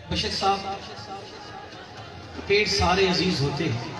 بشر صاحب، پیڑ سارے عزیز ہوتے ہیں،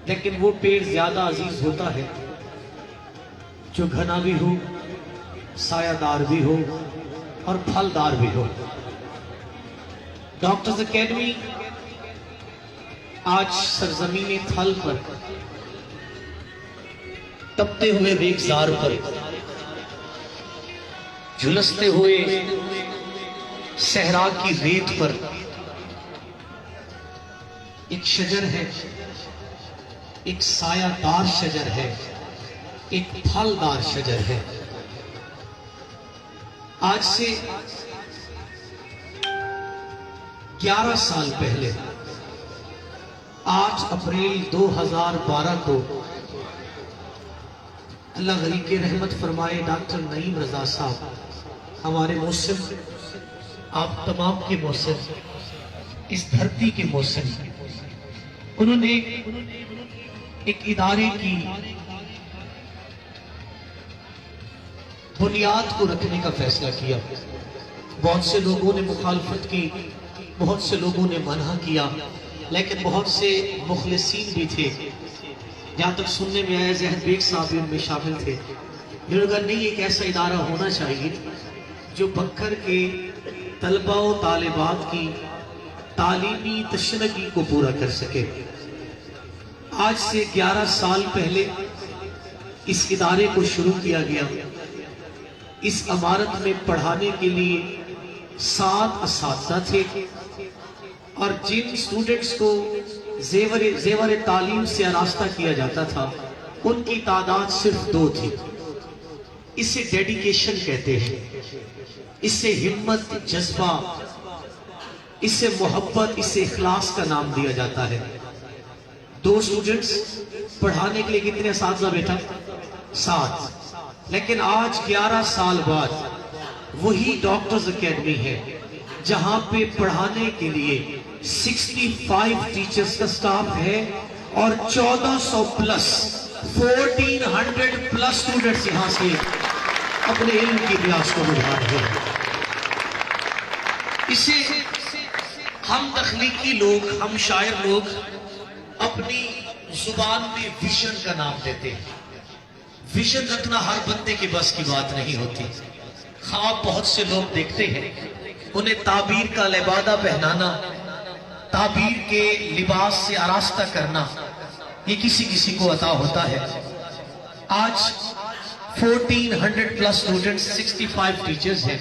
لیکن وہ پیڑ زیادہ عزیز ہوتا ہے جو گھنا بھی ہو، سایہ دار بھی ہو اور پھلدار بھی ہو۔ ڈاکٹرز اکیڈمی آج سرزمین تھل پر، تپتے ہوئے ریگزار پر، جھلستے ہوئے صحرا کی ریت پر ایک شجر ہے، ایک سایہ دار شجر ہے، ایک پھلدار شجر ہے۔ آج سے 11 سال پہلے 8 اپریل 2012 کو اللہ غریق رحمت فرمائے ڈاکٹر نعیم رضا صاحب، ہمارے موسم، آپ تمام کے موسم، اس دھرتی کے موسم، انہوں نے ایک ادارے کی بنیاد کو رکھنے کا فیصلہ کیا۔ بہت سے لوگوں نے مخالفت کی، بہت سے لوگوں نے منع کیا، لیکن بہت سے مخلصین بھی تھے۔ جہاں تک سننے میں آیا زہد بیگ صاحب بھی ان میں شامل تھے، جنہوں نے کہا نہیں، ایک ایسا ادارہ ہونا چاہیے جو بکھر کے طلبہ و طالبات کی تعلیمی تشنگی کو پورا کر سکے۔ آج سے 11 سال پہلے اس ادارے کو شروع کیا گیا۔ اس عمارت میں پڑھانے کے لیے 7 اساتذہ تھے، اور جن سٹوڈنٹس کو زیور تعلیم سے آراستہ کیا جاتا تھا ان کی تعداد صرف 2 تھی۔ اسے ڈیڈیکیشن کہتے ہیں، اسے ہمت، جذبہ، اسے محبت، اسے اخلاص کا نام دیا جاتا ہے۔ 2 سٹوڈنٹس پڑھانے کے لیے کتنے اساتذہ بیٹا؟ 7۔ لیکن آج 11 سال بعد وہی ڈاکٹرز اکیڈمی ہے جہاں پہ پڑھانے کے لیے 65 ٹیچرز کا سٹاف ہے، اور 1400 پلس 1400 پلس سٹوڈنٹس یہاں سے اپنے علم کی ریاض کو بڑھا رہے ہیں۔ اسے ہم تخلیقی لوگ، ہم شاعر لوگ اپنی زبان میں ویژن کا نام دیتے ہیں۔ ویژن رکھنا ہر بندے کے بس کی بات نہیں ہوتی۔ خواب بہت سے لوگ دیکھتے ہیں، انہیں تعبیر کا لبادہ پہنانا، تعبیر کے لباس سے آراستہ کرنا، یہ کسی کسی کو عطا ہوتا ہے۔ آج 1400 پلس سٹوڈنٹس، 65 ٹیچرز ہیں۔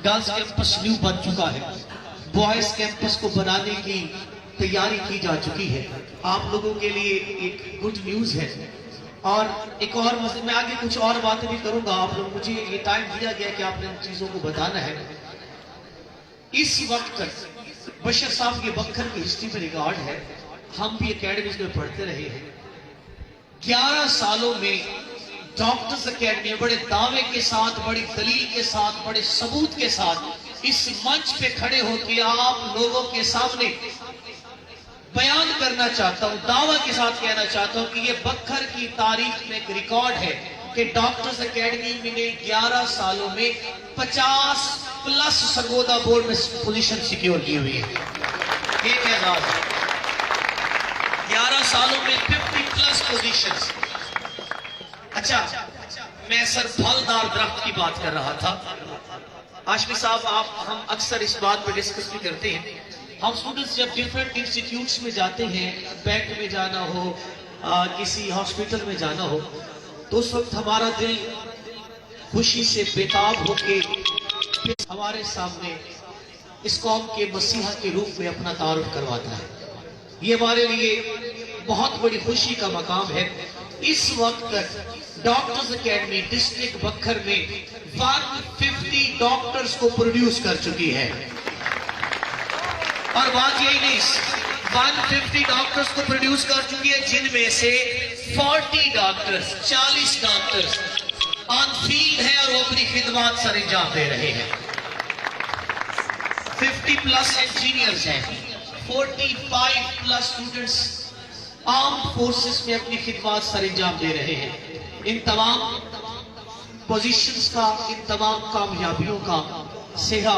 گرلز کیمپس نیو بن چکا ہے، بوائز کیمپس کو بنانے کی تیاری کی جا چکی ہے۔ آپ لوگوں کے لیے ایک گڈ نیوز ہے، اور ایک اور میں آگے کچھ اور باتیں بھی کروں گا۔ آپ لوگ، مجھے یہ ٹائم دیا گیا کہ آپ نے ان چیزوں کو بتانا ہے۔ اس وقت تک بشر صاحب کے بکھر کی ہسٹری میں ریکارڈ ہے، ہم بھی اکیڈمیز میں پڑھتے رہے ہیں۔ 11 سالوں میں ڈاکٹرز اکیڈمی بڑے دعوے کے ساتھ، بڑی دلیل کے ساتھ، بڑے ثبوت کے ساتھ اس منچ پہ کھڑے ہو کے آپ لوگوں کے سامنے بیان کرنا چاہتا ہوں، دعویٰ کے ساتھ کہنا چاہتا ہوں کہ یہ بکھر کی تاریخ میں ایک ریکارڈ ہے کہ ڈاکٹرز اکیڈمی نے 11 سالوں میں 50 پلس سرگودا بورڈ میں پوزیشن سیکیور کی ہوئی ہے۔ ایک اعزاز، 11 سالوں میں 50 پلس پوزیشنز۔ اچھا، میں سر پھلدار درخت کی بات کر رہا تھا۔ ہاشمی صاحب، ہم اکثر اس بات پہ ڈسکس بھی کرتے ہیں۔ ہم اسٹوڈنٹس جب ڈیفرنٹ انسٹیٹیوٹس میں جاتے ہیں، بینک میں جانا ہو، کسی ہاسپٹل میں جانا ہو، تو اس وقت ہمارا دل خوشی سے بےتاب ہو کے ہمارے سامنے اس قوم کے مسیحا کے روپ میں اپنا تعارف کرواتا ہے۔ یہ ہمارے لیے بہت بڑی خوشی کا مقام ہے۔ اس وقت تک ڈاکٹرز اکیڈمی ڈسٹرکٹ بکھر میں 150 ڈاکٹرز کو پروڈیوس کر چکی ہے، اور بات یہی نہیں، 150 ڈاکٹرز کو پروڈیوس کر چکی ہے، جن میں سے 40 ڈاکٹرز، 40 ڈاکٹرز آن فیلڈ ہیں اور وہ اپنی خدمات سر انجام دے رہے ہیں۔ 50 پلس انجینئرز ہیں، 45 پلس سٹوڈنٹس آرم فورسز میں اپنی خدمات سر انجام دے رہے ہیں۔ ان تمام پوزیشنز کا، ان تمام کامیابیوں کا سہرا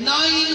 9